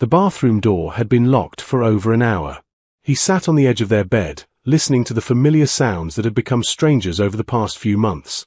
The bathroom door had been locked for over an hour. He sat on the edge of their bed, listening to the familiar sounds that had become strangers over the past few months.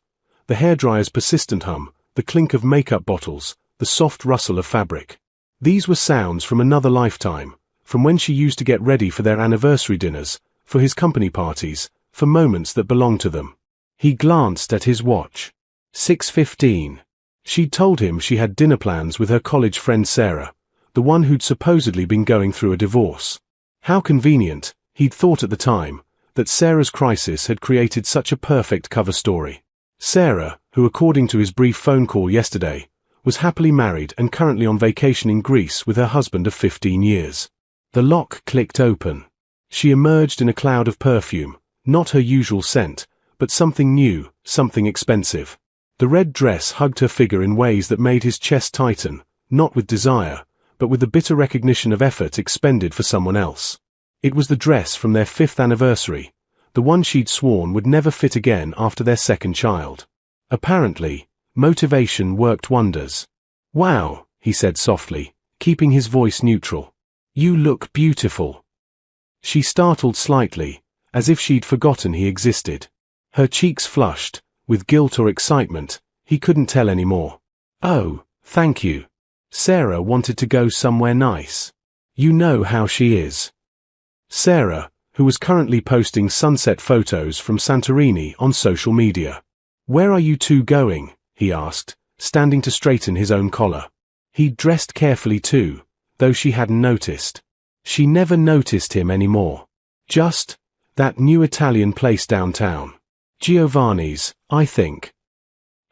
The hairdryer's persistent hum, the clink of makeup bottles, the soft rustle of fabric. These were sounds from another lifetime, from when she used to get ready for their anniversary dinners, for his company parties, for moments that belonged to them. He glanced at his watch. 6:15. She'd told him she had dinner plans with her college friend Sarah, the one who'd supposedly been going through a divorce. How convenient, he'd thought at the time, that Sarah's crisis had created such a perfect cover story. Sarah, who according to his brief phone call yesterday, was happily married and currently on vacation in Greece with her husband of 15 years. The lock clicked open. She emerged in a cloud of perfume, not her usual scent, but something new, something expensive. The red dress hugged her figure in ways that made his chest tighten, not with desire, but with the bitter recognition of effort expended for someone else. It was the dress from their 5th anniversary, the one she'd sworn would never fit again after their second child. Apparently, motivation worked wonders. "Wow," he said softly, keeping his voice neutral. "You look beautiful." She startled slightly, as if she'd forgotten he existed. Her cheeks flushed, with guilt or excitement, he couldn't tell anymore. "Oh, thank you." Sarah wanted to go somewhere nice. "You know how she is." Sarah, who was currently posting sunset photos from Santorini on social media. "Where are you two going?" he asked, standing to straighten his own collar. He'd dressed carefully too, though she hadn't noticed. She never noticed him anymore. Just that new Italian place downtown. Giovanni's, I think.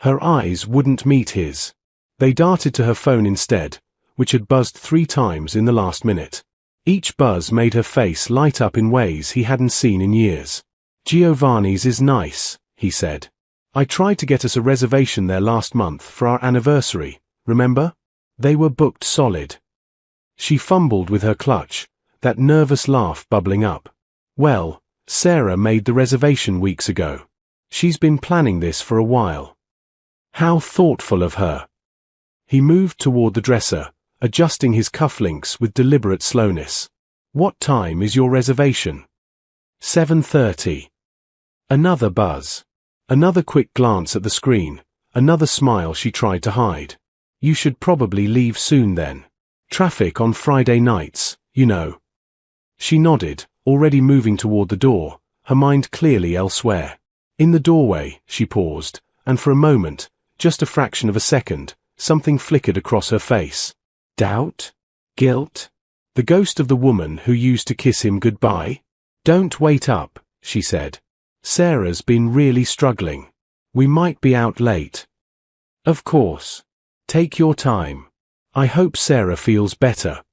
Her eyes wouldn't meet his. They darted to her phone instead, which had buzzed 3 times in the last minute. Each buzz made her face light up in ways he hadn't seen in years. "Giovanni's is nice," he said. "I tried to get us a reservation there last month for our anniversary, remember? They were booked solid." She fumbled with her clutch, that nervous laugh bubbling up. "Well, Sarah made the reservation weeks ago. She's been planning this for a while." How thoughtful of her. He moved toward the dresser, adjusting his cufflinks with deliberate slowness. "What time is your reservation?" 7:30. Another buzz. Another quick glance at the screen, another smile she tried to hide. "You should probably leave soon then. Traffic on Friday nights, you know." She nodded, already moving toward the door, her mind clearly elsewhere. In the doorway, she paused, and for a moment, just a fraction of a second, something flickered across her face. Doubt? Guilt? The ghost of the woman who used to kiss him goodbye? "Don't wait up," she said. "Sarah's been really struggling. We might be out late." "Of course. Take your time. I hope Sarah feels better."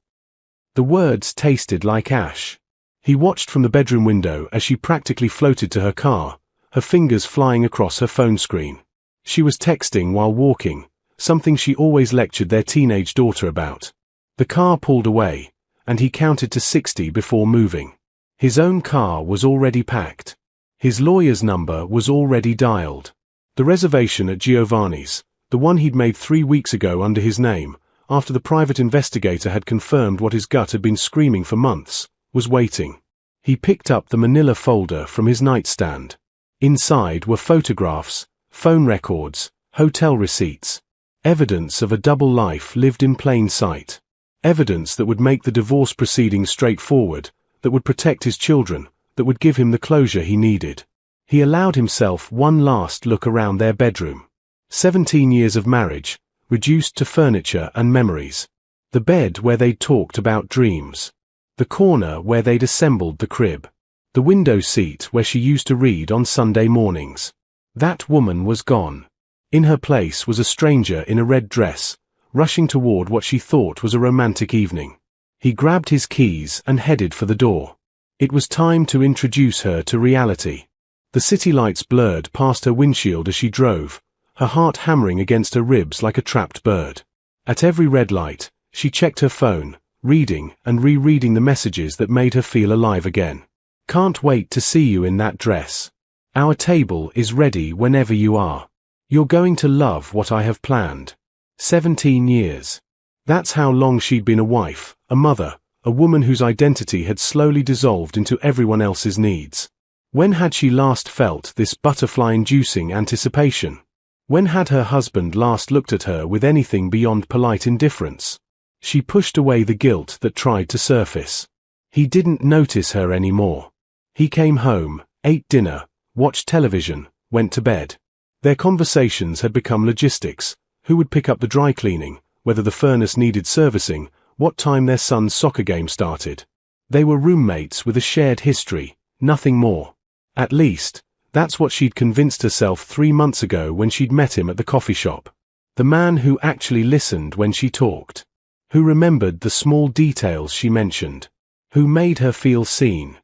The words tasted like ash. He watched from the bedroom window as she practically floated to her car, her fingers flying across her phone screen. She was texting while walking, something she always lectured their teenage daughter about. The car pulled away, and he counted to 60 before moving. His own car was already packed. His lawyer's number was already dialed. The reservation at Giovanni's, the one he'd made 3 weeks ago under his name, after the private investigator had confirmed what his gut had been screaming for months, was waiting. He picked up the manila folder from his nightstand. Inside were photographs, phone records, hotel receipts. Evidence of a double life lived in plain sight. Evidence that would make the divorce proceedings straightforward, that would protect his children, that would give him the closure he needed. He allowed himself one last look around their bedroom. 17 years of marriage, reduced to furniture and memories. The bed where they'd talked about dreams. The corner where they'd assembled the crib. The window seat where she used to read on Sunday mornings. That woman was gone. In her place was a stranger in a red dress, rushing toward what she thought was a romantic evening. He grabbed his keys and headed for the door. It was time to introduce her to reality. The city lights blurred past her windshield as she drove, her heart hammering against her ribs like a trapped bird. At every red light, she checked her phone, reading and rereading the messages that made her feel alive again. "Can't wait to see you in that dress. Our table is ready whenever you are. You're going to love what I have planned. 17 years. That's how long she'd been a wife, a mother, a woman whose identity had slowly dissolved into everyone else's needs. When had she last felt this butterfly-inducing anticipation? When had her husband last looked at her with anything beyond polite indifference? She pushed away the guilt that tried to surface. He didn't notice her anymore. He came home, ate dinner, watched television, went to bed. Their conversations had become logistics: who would pick up the dry cleaning, whether the furnace needed servicing, what time their son's soccer game started. They were roommates with a shared history, nothing more. At least, that's what she'd convinced herself 3 months ago when she'd met him at the coffee shop. The man who actually listened when she talked. Who remembered the small details she mentioned. Who made her feel seen.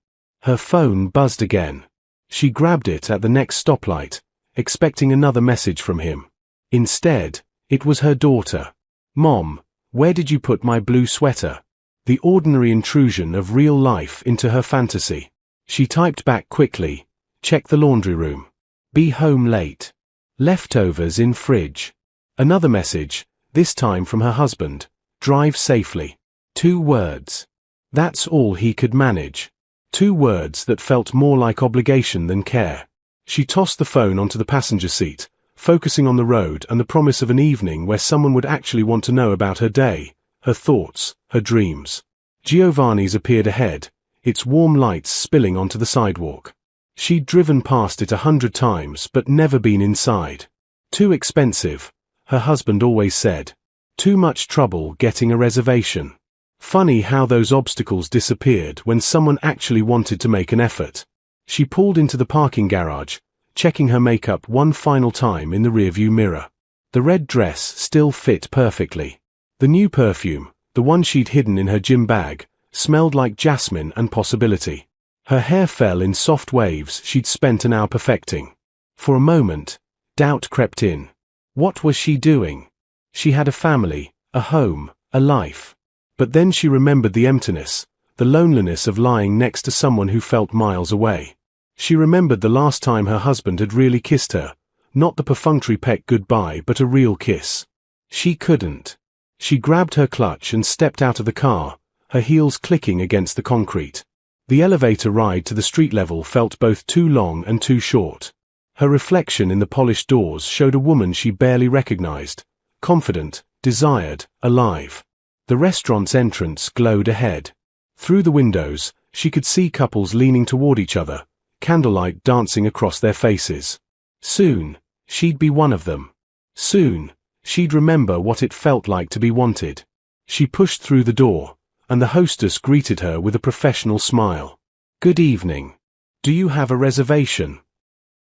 Her phone buzzed again. She grabbed it at the next stoplight, expecting another message from him. Instead, it was her daughter. "Mom, where did you put my blue sweater?" The ordinary intrusion of real life into her fantasy. She typed back quickly. "Check the laundry room. Be home late. Leftovers in fridge." Another message, this time from her husband. "Drive safely." 2 words. That's all he could manage. 2 words that felt more like obligation than care. She tossed the phone onto the passenger seat, focusing on the road and the promise of an evening where someone would actually want to know about her day, her thoughts, her dreams. Giovanni's appeared ahead, its warm lights spilling onto the sidewalk. She'd driven past it 100 times but never been inside. Too expensive, her husband always said. Too much trouble getting a reservation. Funny how those obstacles disappeared when someone actually wanted to make an effort. She pulled into the parking garage, checking her makeup one final time in the rearview mirror. The red dress still fit perfectly. The new perfume, the one she'd hidden in her gym bag, smelled like jasmine and possibility. Her hair fell in soft waves she'd spent an hour perfecting. For a moment, doubt crept in. What was she doing? She had a family, a home, a life. But then she remembered the emptiness, the loneliness of lying next to someone who felt miles away. She remembered the last time her husband had really kissed her, not the perfunctory peck goodbye but a real kiss. She couldn't. She grabbed her clutch and stepped out of the car, her heels clicking against the concrete. The elevator ride to the street level felt both too long and too short. Her reflection in the polished doors showed a woman she barely recognized, confident, desired, alive. The restaurant's entrance glowed ahead. Through the windows, she could see couples leaning toward each other, candlelight dancing across their faces. Soon, she'd be one of them. Soon, she'd remember what it felt like to be wanted. She pushed through the door, and the hostess greeted her with a professional smile. "Good evening. Do you have a reservation?"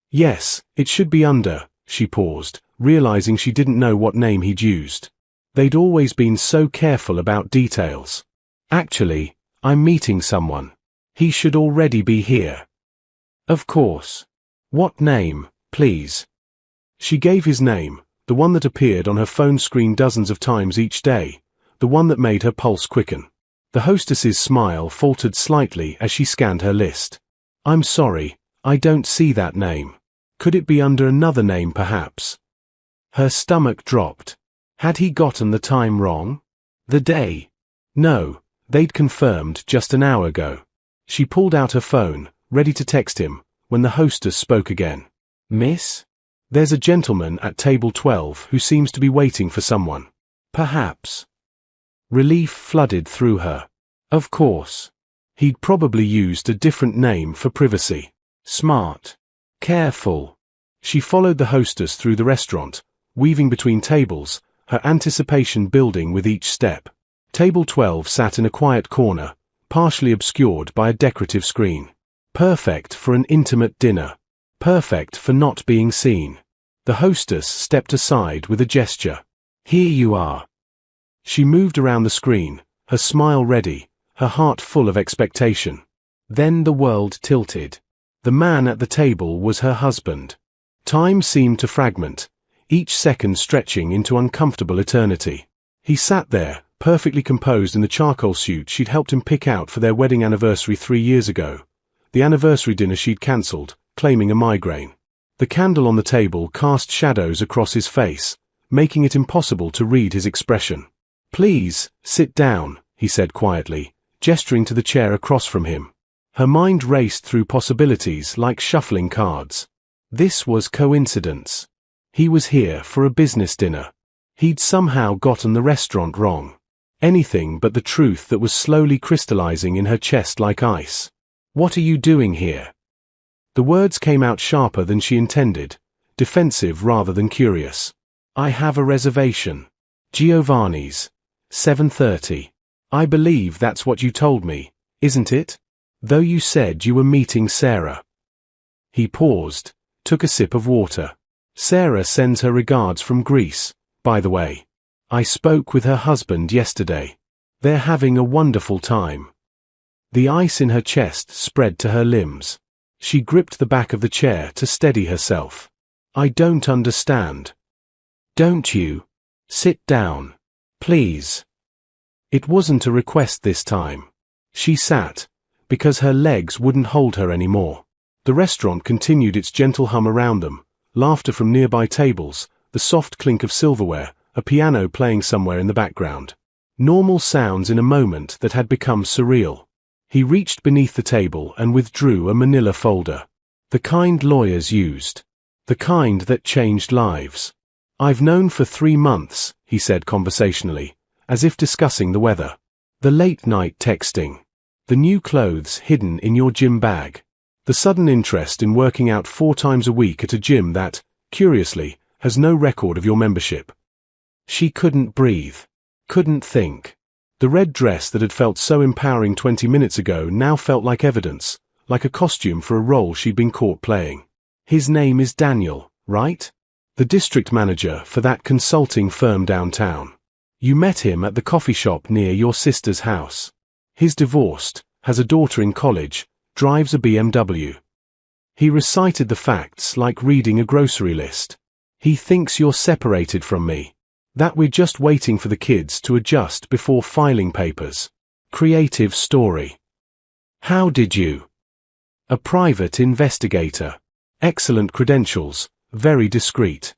"Yes, it should be under," she paused, realizing she didn't know what name he'd used. They'd always been so careful about details. "Actually, I'm meeting someone. He should already be here." "Of course. What name, please?" She gave his name, the one that appeared on her phone screen dozens of times each day, the one that made her pulse quicken. The hostess's smile faltered slightly as she scanned her list. "I'm sorry, I don't see that name. Could it be under another name perhaps?" Her stomach dropped. Had he gotten the time wrong? The day? No, they'd confirmed just an hour ago. She pulled out her phone, ready to text him, when the hostess spoke again. "Miss? There's a gentleman at table 12 who seems to be waiting for someone. Perhaps." Relief flooded through her. Of course. He'd probably used a different name for privacy. Smart. Careful. She followed the hostess through the restaurant, weaving between tables, her anticipation building with each step. Table 12 sat in a quiet corner, partially obscured by a decorative screen. Perfect for an intimate dinner. Perfect for not being seen. The hostess stepped aside with a gesture. "Here you are." She moved around the screen, her smile ready, her heart full of expectation. Then the world tilted. The man at the table was her husband. Time seemed to fragment, each second stretching into uncomfortable eternity. He sat there, perfectly composed in the charcoal suit she'd helped him pick out for their wedding anniversary 3 years ago. The anniversary dinner she'd cancelled, claiming a migraine. The candle on the table cast shadows across his face, making it impossible to read his expression. "Please, sit down," he said quietly, gesturing to the chair across from him. Her mind raced through possibilities like shuffling cards. This was coincidence. He was here for a business dinner. He'd somehow gotten the restaurant wrong. Anything but the truth that was slowly crystallizing in her chest like ice. "What are you doing here?" The words came out sharper than she intended, defensive rather than curious. "I have a reservation. Giovanni's. 7:30. I believe that's what you told me, isn't it? Though you said you were meeting Sarah." He paused, took a sip of water. "Sarah sends her regards from Greece, by the way. I spoke with her husband yesterday. They're having a wonderful time." The ice in her chest spread to her limbs. She gripped the back of the chair to steady herself. "I don't understand." "Don't you? Sit down. Please." It wasn't a request this time. She sat, because her legs wouldn't hold her anymore. The restaurant continued its gentle hum around them, laughter from nearby tables, the soft clink of silverware, a piano playing somewhere in the background. Normal sounds in a moment that had become surreal. He reached beneath the table and withdrew a manila folder. The kind lawyers used. The kind that changed lives. "I've known for 3 months," he said conversationally, as if discussing the weather. "The late-night texting. The new clothes hidden in your gym bag. The sudden interest in working out 4 times a week at a gym that, curiously, has no record of your membership." She couldn't breathe. Couldn't think. The red dress that had felt so empowering 20 minutes ago now felt like evidence, like a costume for a role she'd been caught playing. "His name is Daniel, right? The district manager for that consulting firm downtown. You met him at the coffee shop near your sister's house. He's divorced, has a daughter in college, drives a BMW." He recited the facts like reading a grocery list. "He thinks you're separated from me. That we're just waiting for the kids to adjust before filing papers. Creative story. How did you?" "A private investigator. Excellent credentials, very discreet."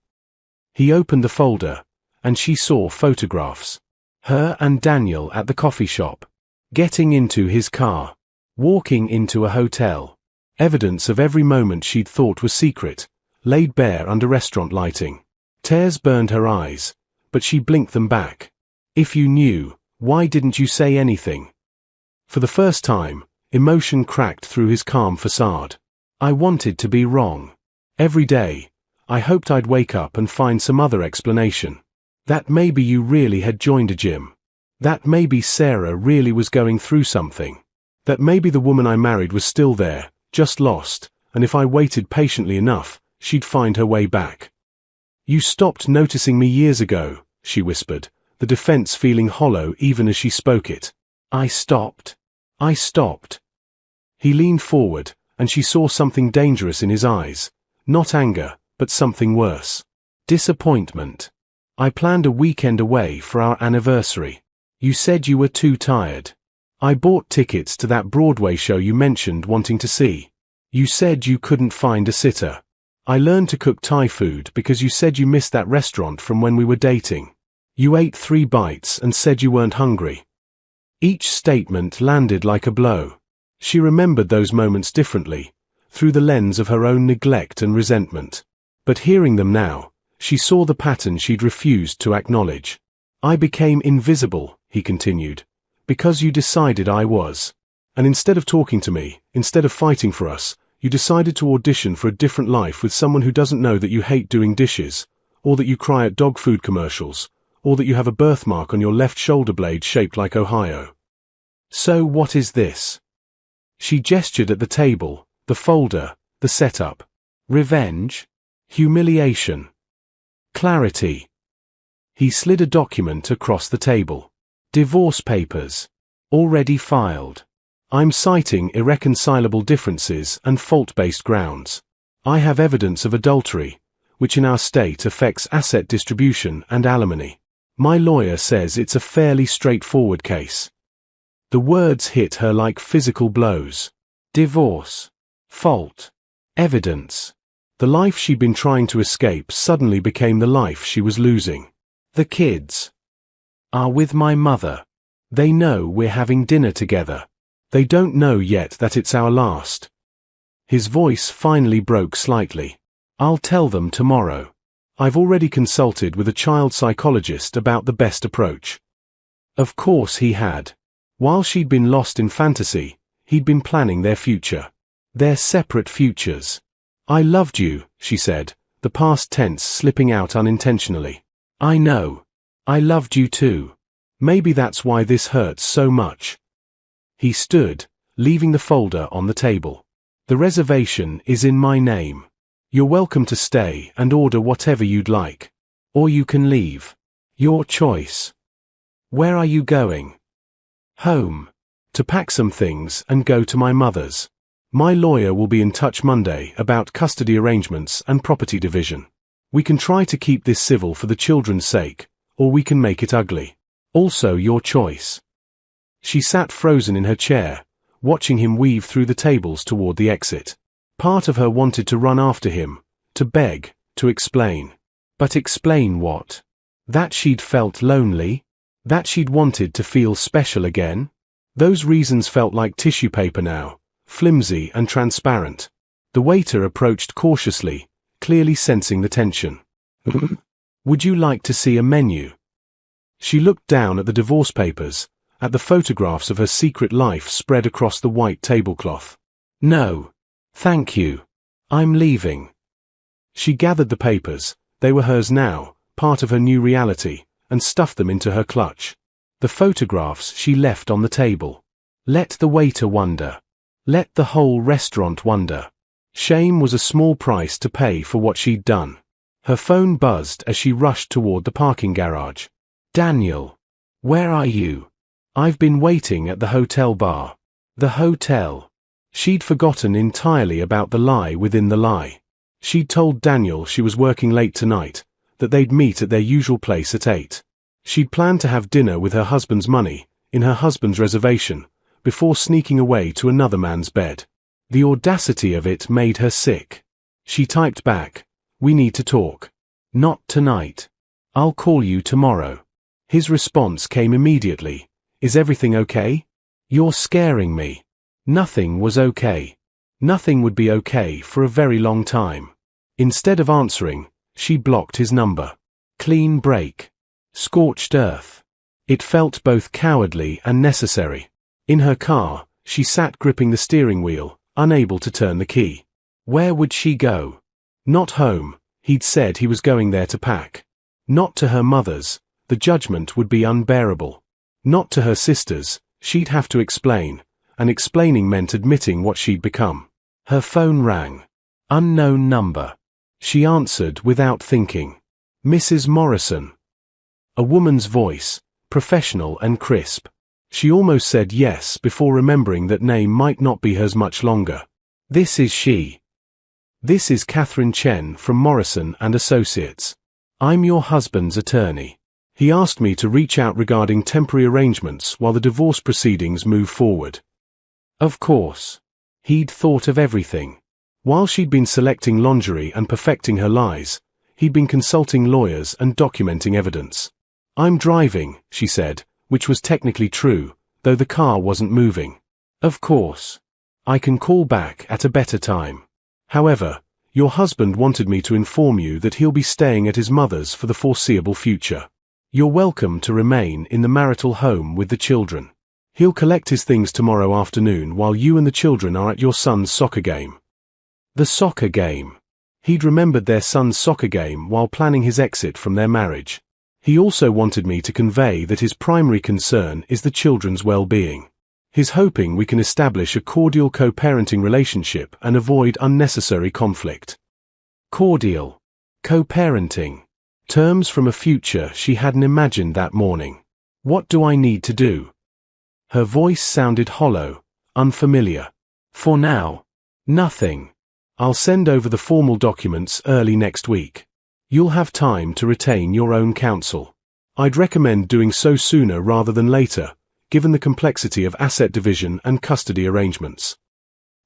He opened the folder, and she saw photographs. Her and Daniel at the coffee shop. Getting into his car. Walking into a hotel. Evidence of every moment she'd thought was secret, laid bare under restaurant lighting. Tears burned her eyes, but she blinked them back. "If you knew, why didn't you say anything?" For the first time, emotion cracked through his calm facade. "I wanted to be wrong. Every day, I hoped I'd wake up and find some other explanation. That maybe you really had joined a gym. That maybe Sarah really was going through something. That maybe the woman I married was still there, just lost, and if I waited patiently enough, she'd find her way back. You stopped noticing me years ago," she whispered, the defense feeling hollow even as she spoke it. I stopped. He leaned forward, and she saw something dangerous in his eyes. Not anger, but something worse. Disappointment. "I planned a weekend away for our anniversary. You said you were too tired. I bought tickets to that Broadway show you mentioned wanting to see. You said you couldn't find a sitter. I learned to cook Thai food because you said you missed that restaurant from when we were dating. You ate 3 bites and said you weren't hungry." Each statement landed like a blow. She remembered those moments differently, through the lens of her own neglect and resentment. But hearing them now, she saw the pattern she'd refused to acknowledge. "I became invisible," he continued, "because you decided I was. And instead of talking to me, instead of fighting for us, you decided to audition for a different life with someone who doesn't know that you hate doing dishes, or that you cry at dog food commercials, or that you have a birthmark on your left shoulder blade shaped like Ohio. So what is this?" She gestured at the table, the folder, the setup. Revenge? Humiliation? Clarity? He slid a document across the table. Divorce papers. Already filed. "I'm citing irreconcilable differences and fault-based grounds. I have evidence of adultery, which in our state affects asset distribution and alimony. My lawyer says it's a fairly straightforward case." The words hit her like physical blows. Divorce. Fault. Evidence. The life she'd been trying to escape suddenly became the life she was losing. The kids. Are with my mother. They know we're having dinner together. They don't know yet that it's our last. His voice finally broke slightly. I'll tell them tomorrow. I've already consulted with a child psychologist about the best approach. Of course he had. While she'd been lost in fantasy, he'd been planning their future. Their separate futures. I loved you, she said, the past tense slipping out unintentionally. I know. I loved you too. Maybe that's why this hurts so much. He stood, leaving the folder on the table. The reservation is in my name. You're welcome to stay and order whatever you'd like. Or you can leave. Your choice. Where are you going? Home. To pack some things and go to my mother's. My lawyer will be in touch Monday about custody arrangements and property division. We can try to keep this civil for the children's sake, or we can make it ugly. Also your choice. She sat frozen in her chair, watching him weave through the tables toward the exit. Part of her wanted to run after him, to beg, to explain. But explain what? That she'd felt lonely? That she'd wanted to feel special again? Those reasons felt like tissue paper now, flimsy and transparent. The waiter approached cautiously, clearly sensing the tension. Would you like to see a menu? She looked down at the divorce papers, at the photographs of her secret life spread across the white tablecloth. No. Thank you. I'm leaving. She gathered the papers, they were hers now, part of her new reality, and stuffed them into her clutch. The photographs she left on the table. Let the waiter wonder. Let the whole restaurant wonder. Shame was a small price to pay for what she'd done. Her phone buzzed as she rushed toward the parking garage. Daniel. Where are you? I've been waiting at the hotel bar. The hotel. She'd forgotten entirely about the lie within the lie. She'd told Daniel she was working late tonight, that they'd meet at their usual place at 8. She'd planned to have dinner with her husband's money, in her husband's reservation, before sneaking away to another man's bed. The audacity of it made her sick. She typed back, "We need to talk. Not tonight. I'll call you tomorrow." His response came immediately. Is everything okay? You're scaring me. Nothing was okay. Nothing would be okay for a very long time. Instead of answering, she blocked his number. Clean break. Scorched earth. It felt both cowardly and necessary. In her car, she sat gripping the steering wheel, unable to turn the key. Where would she go? Not home, he'd said he was going there to pack. Not to her mother's, the judgment would be unbearable. Not to her sisters, she'd have to explain, and explaining meant admitting what she'd become. Her phone rang. Unknown number. She answered without thinking. Mrs. Morrison. A woman's voice, professional and crisp. She almost said yes before remembering that name might not be hers much longer. This is she. This is Catherine Chen from Morrison and Associates. I'm your husband's attorney. He asked me to reach out regarding temporary arrangements while the divorce proceedings move forward. Of course. He'd thought of everything. While she'd been selecting lingerie and perfecting her lies, he'd been consulting lawyers and documenting evidence. I'm driving, she said, which was technically true, though the car wasn't moving. Of course. I can call back at a better time. However, your husband wanted me to inform you that he'll be staying at his mother's for the foreseeable future. You're welcome to remain in the marital home with the children. He'll collect his things tomorrow afternoon while you and the children are at your son's soccer game. The soccer game. He'd remembered their son's soccer game while planning his exit from their marriage. He also wanted me to convey that his primary concern is the children's well-being. He's hoping we can establish a cordial co-parenting relationship and avoid unnecessary conflict. Cordial. Co-parenting. Terms from a future she hadn't imagined that morning. What do I need to do? Her voice sounded hollow, unfamiliar. For now, nothing. I'll send over the formal documents early next week. You'll have time to retain your own counsel. I'd recommend doing so sooner rather than later, given the complexity of asset division and custody arrangements.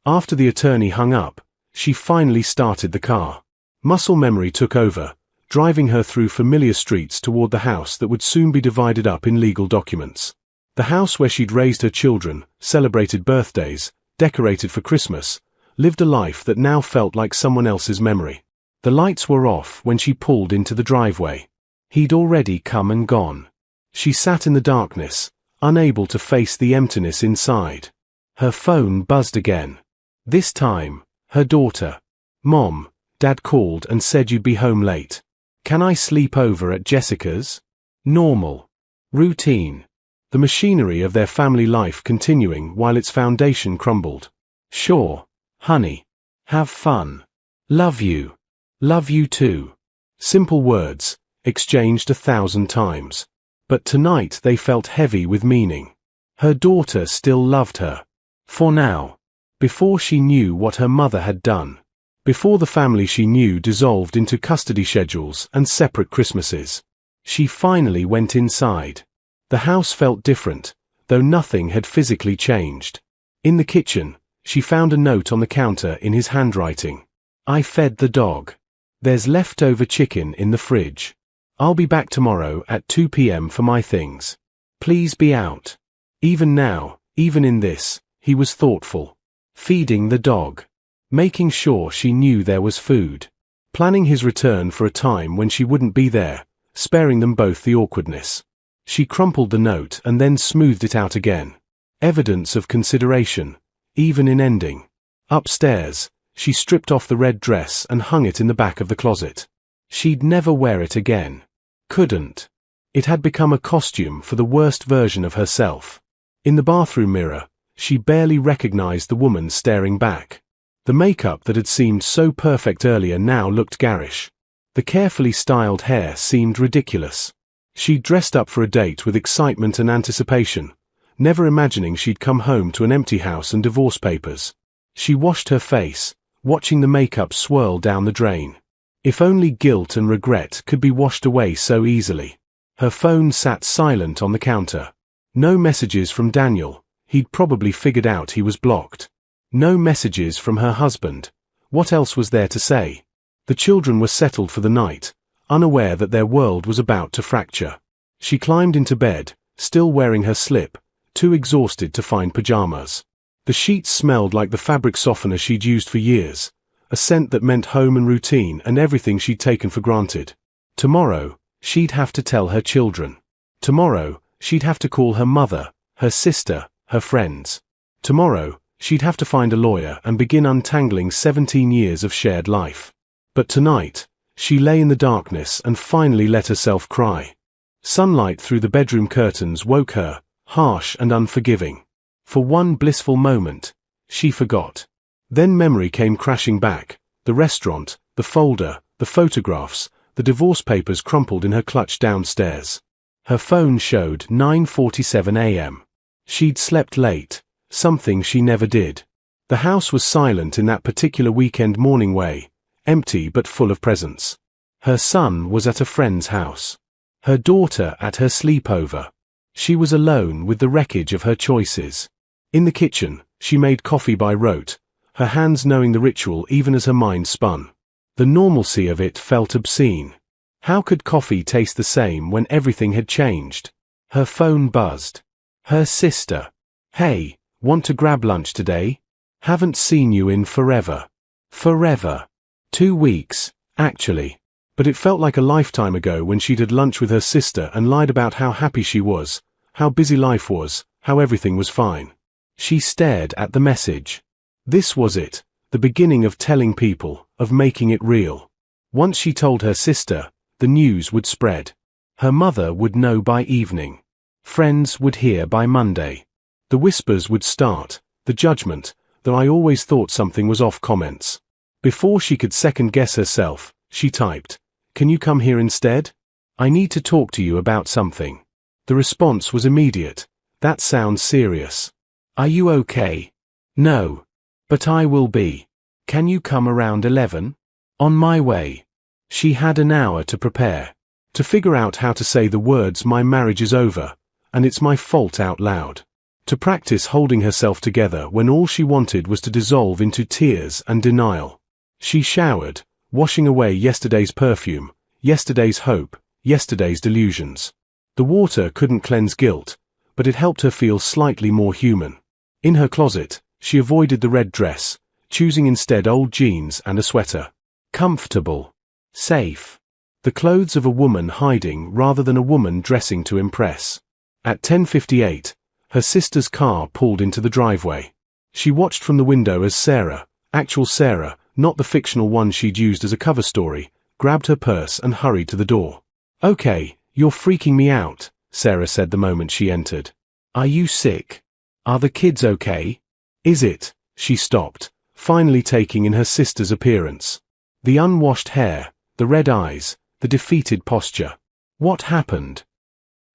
After the attorney hung up, she finally started the car. Muscle memory took over, driving her through familiar streets toward the house that would soon be divided up in legal documents. The house where she'd raised her children, celebrated birthdays, decorated for Christmas, lived a life that now felt like someone else's memory. The lights were off when she pulled into the driveway. He'd already come and gone. She sat in the darkness, unable to face the emptiness inside. Her phone buzzed again. This time, her daughter. "Mom, Dad called and said you'd be home late. Can I sleep over at Jessica's?" Normal. Routine. The machinery of their family life continuing while its foundation crumbled. "Sure, honey. Have fun. Love you. Love you too." Simple words, exchanged 1,000 times. But tonight they felt heavy with meaning. Her daughter still loved her. For now. Before she knew what her mother had done. Before the family she knew dissolved into custody schedules and separate Christmases. She finally went inside. The house felt different, though nothing had physically changed. In the kitchen, she found a note on the counter in his handwriting. "I fed the dog. There's leftover chicken in the fridge. I'll be back tomorrow at 2 p.m. for my things. Please be out." Even now, even in this, he was thoughtful. Feeding the dog. Making sure she knew there was food. Planning his return for a time when she wouldn't be there, sparing them both the awkwardness. She crumpled the note and then smoothed it out again. Evidence of consideration, even in ending. Upstairs, she stripped off the red dress and hung it in the back of the closet. She'd never wear it again. Couldn't. It had become a costume for the worst version of herself. In the bathroom mirror, she barely recognized the woman staring back. The makeup that had seemed so perfect earlier now looked garish. The carefully styled hair seemed ridiculous. She'd dressed up for a date with excitement and anticipation, never imagining she'd come home to an empty house and divorce papers. She washed her face, watching the makeup swirl down the drain. If only guilt and regret could be washed away so easily. Her phone sat silent on the counter. No messages from Daniel, he'd probably figured out he was blocked. No messages from her husband. What else was there to say? The children were settled for the night, unaware that their world was about to fracture. She climbed into bed, still wearing her slip, too exhausted to find pajamas. The sheets smelled like the fabric softener she'd used for years, a scent that meant home and routine and everything she'd taken for granted. Tomorrow, she'd have to tell her children. Tomorrow, she'd have to call her mother, her sister, her friends. Tomorrow, she'd have to find a lawyer and begin untangling 17 years of shared life. But tonight, she lay in the darkness and finally let herself cry. Sunlight through the bedroom curtains woke her, harsh and unforgiving. For one blissful moment, she forgot. Then memory came crashing back, the restaurant, the folder, the photographs, the divorce papers crumpled in her clutch downstairs. Her phone showed 9:47 a.m. She'd slept late, something she never did. The house was silent in that particular weekend morning way, empty but full of presents. Her son was at a friend's house. Her daughter at her sleepover. She was alone with the wreckage of her choices. In the kitchen, she made coffee by rote, her hands knowing the ritual even as her mind spun. The normalcy of it felt obscene. How could coffee taste the same when everything had changed? Her phone buzzed. Her sister. "Hey, want to grab lunch today? Haven't seen you in forever." Forever. 2 weeks, actually. But it felt like a lifetime ago when she'd had lunch with her sister and lied about how happy she was, how busy life was, how everything was fine. She stared at the message. This was it, the beginning of telling people, of making it real. Once she told her sister, the news would spread. Her mother would know by evening. Friends would hear by Monday. The whispers would start, the judgment, though I always thought something was off comments. Before she could second-guess herself, she typed, "Can you come here instead? I need to talk to you about something." The response was immediate. "That sounds serious. Are you okay?" "No. But I will be. Can you come around 11? On my way." She had an hour to prepare. To figure out how to say the words "my marriage is over, and it's my fault" out loud. To practice holding herself together when all she wanted was to dissolve into tears and denial. She showered, washing away yesterday's perfume, Yesterday's hope, yesterday's delusions. The water couldn't cleanse guilt, but it helped her feel slightly more human. In her closet, she avoided the red dress, choosing instead old jeans and a sweater. Comfortable. Safe. The clothes of a woman hiding rather than a woman dressing to impress. At 10:58, her sister's car pulled into the driveway. She watched from the window as Sarah, actual Sarah, not the fictional one she'd used as a cover story, grabbed her purse and hurried to the door. "Okay, you're freaking me out," Sarah said the moment she entered. "Are you sick? Are the kids okay? Is it?" She stopped, finally taking in her sister's appearance. The unwashed hair, the red eyes, the defeated posture. What happened?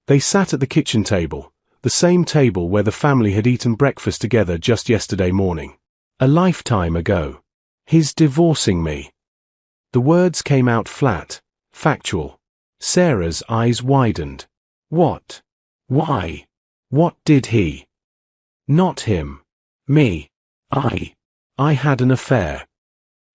They sat at the kitchen table, the same table where the family had eaten breakfast together just yesterday morning. A lifetime ago. "He's divorcing me." The words came out flat, factual. Sarah's eyes widened. What? Why? What did he? Not him. Me. I had an affair.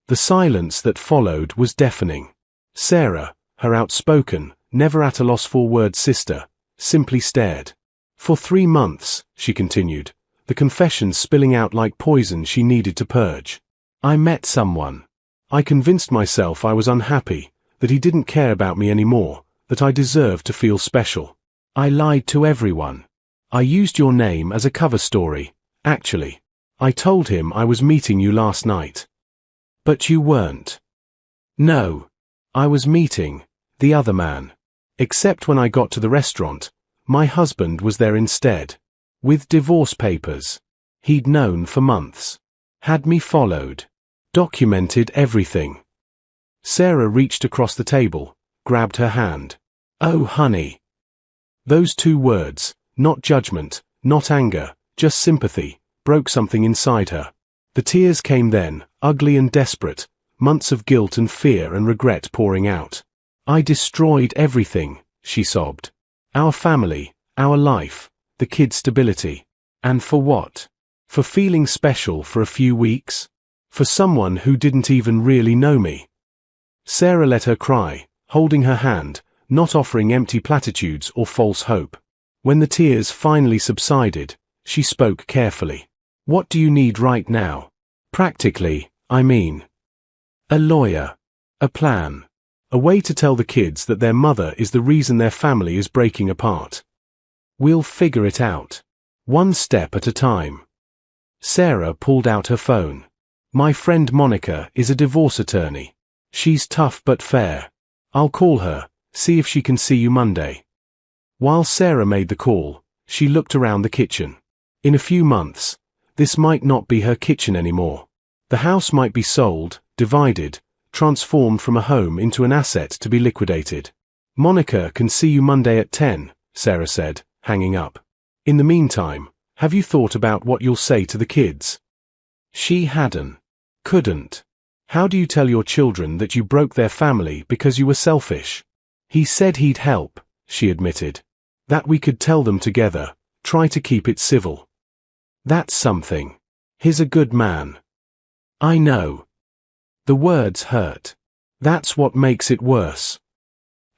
The silence that followed was deafening. Sarah, her outspoken, never at a loss for words sister, simply stared. For 3 months, she continued, the confessions spilling out like poison she needed to purge. I met someone. I convinced myself I was unhappy, that he didn't care about me anymore, that I deserved to feel special. I lied to everyone. I used your name as a cover story, actually. I told him I was meeting you last night. But you weren't. No. I was meeting the other man. Except when I got to the restaurant, my husband was there instead. With divorce papers. He'd known for months. Had me followed. Documented everything. Sarah reached across the table, grabbed her hand. Oh, honey. Those 2 words, not judgment, not anger, just sympathy, broke something inside her. The tears came then, ugly and desperate, months of guilt and fear and regret pouring out. I destroyed everything, she sobbed. Our family, our life, the kids' stability. And for what? For feeling special for a few weeks? For someone who didn't even really know me? Sarah let her cry, holding her hand, not offering empty platitudes or false hope. When the tears finally subsided, she spoke carefully. What do you need right now? Practically, I mean. A lawyer. A plan. A way to tell the kids that their mother is the reason their family is breaking apart. We'll figure it out. One step at a time. Sarah pulled out her phone. My friend Monica is a divorce attorney. She's tough but fair. I'll call her, see if she can see you Monday. While Sarah made the call, she looked around the kitchen. In a few months, this might not be her kitchen anymore. The house might be sold, divided, transformed from a home into an asset to be liquidated. Monica can see you Monday at 10, Sarah said, hanging up. In the meantime, have you thought about what you'll say to the kids? She hadn't. Couldn't. How do you tell your children that you broke their family because you were selfish? He said he'd help, she admitted. That we could tell them together, try to keep it civil. That's something. He's a good man. I know. The words hurt. That's what makes it worse.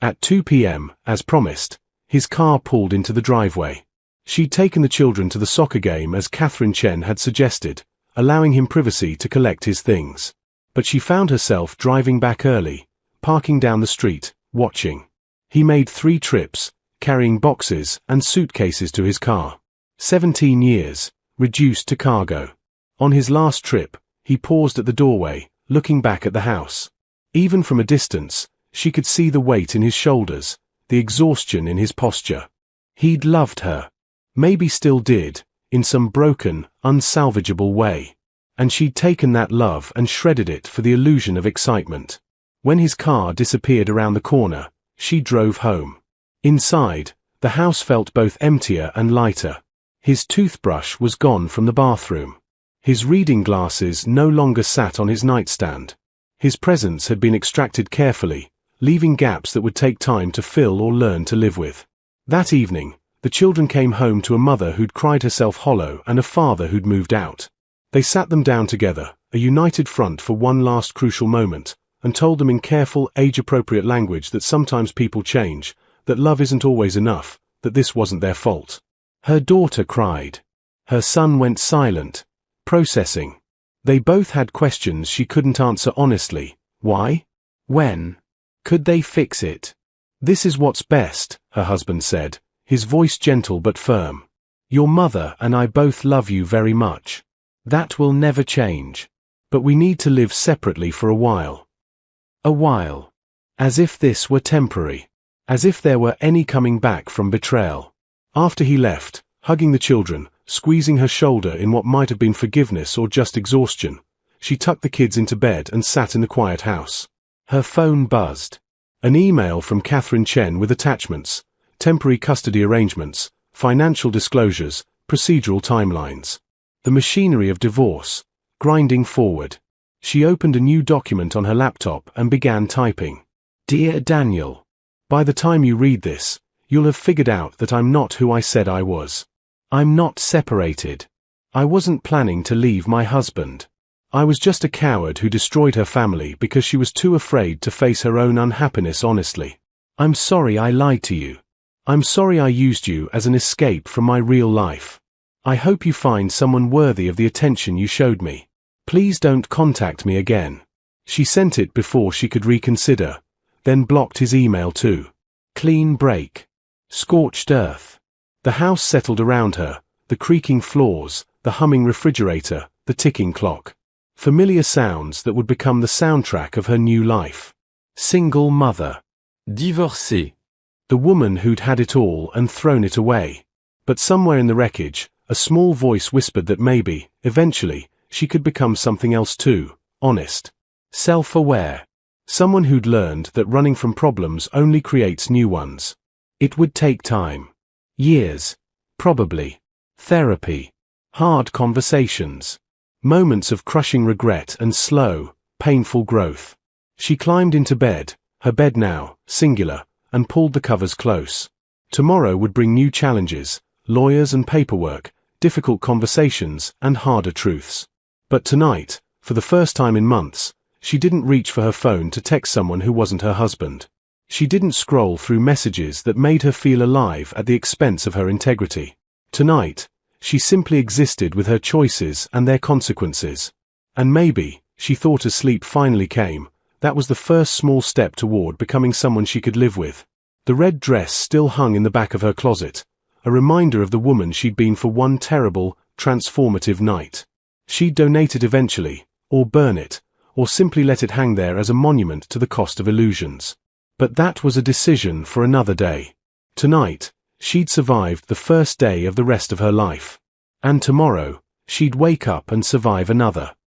At 2 p.m., as promised, his car pulled into the driveway. She'd taken the children to the soccer game as Catherine Chen had suggested, allowing him privacy to collect his things. But she found herself driving back early, parking down the street, watching. He made 3 trips, carrying boxes and suitcases to his car. 17 years, reduced to cargo. On his last trip, he paused at the doorway, looking back at the house. Even from a distance, she could see the weight in his shoulders, the exhaustion in his posture. He'd loved her. Maybe still did, in some broken, unsalvageable way. And she'd taken that love and shredded it for the illusion of excitement. When his car disappeared around the corner, she drove home. Inside, the house felt both emptier and lighter. His toothbrush was gone from the bathroom. His reading glasses no longer sat on his nightstand. His presence had been extracted carefully, leaving gaps that would take time to fill or learn to live with. That evening, the children came home to a mother who'd cried herself hollow and a father who'd moved out. They sat them down together, a united front for one last crucial moment, and told them in careful, age-appropriate language that sometimes people change, that love isn't always enough, that this wasn't their fault. Her daughter cried. Her son went silent, processing. They both had questions she couldn't answer honestly. Why? When? Could they fix it? This is what's best, her husband said, his voice gentle but firm. Your mother and I both love you very much. That will never change. But we need to live separately for a while. A while. As if this were temporary. As if there were any coming back from betrayal. After he left, hugging the children, squeezing her shoulder in what might have been forgiveness or just exhaustion, she tucked the kids into bed and sat in the quiet house. Her phone buzzed. An email from Catherine Chen with attachments, temporary custody arrangements, financial disclosures, procedural timelines. The machinery of divorce, grinding forward. She opened a new document on her laptop and began typing. Dear Daniel, by the time you read this, you'll have figured out that I'm not who I said I was. I'm not separated. I wasn't planning to leave my husband. I was just a coward who destroyed her family because she was too afraid to face her own unhappiness honestly. I'm sorry I lied to you. I'm sorry I used you as an escape from my real life. I hope you find someone worthy of the attention you showed me. Please don't contact me again. She sent it before she could reconsider, then blocked his email too. Clean break. Scorched earth. The house settled around her, the creaking floors, the humming refrigerator, the ticking clock. Familiar sounds that would become the soundtrack of her new life. Single mother. Divorcée. The woman who'd had it all and thrown it away. But somewhere in the wreckage, a small voice whispered that maybe, eventually, she could become something else too, honest. Self-aware. Someone who'd learned that running from problems only creates new ones. It would take time. Years. Probably. Therapy. Hard conversations. Moments of crushing regret and slow, painful growth. She climbed into bed, her bed now, singular, and pulled the covers close. Tomorrow would bring new challenges, lawyers and paperwork, difficult conversations, and harder truths. But tonight, for the first time in months, she didn't reach for her phone to text someone who wasn't her husband. She didn't scroll through messages that made her feel alive at the expense of her integrity. Tonight, she simply existed with her choices and their consequences. And maybe, she thought as sleep finally came, that was the first small step toward becoming someone she could live with. The red dress still hung in the back of her closet, a reminder of the woman she'd been for one terrible, transformative night. She'd donate it eventually, or burn it, or simply let it hang there as a monument to the cost of illusions. But that was a decision for another day. Tonight, she'd survived the first day of the rest of her life. And tomorrow, she'd wake up and survive another.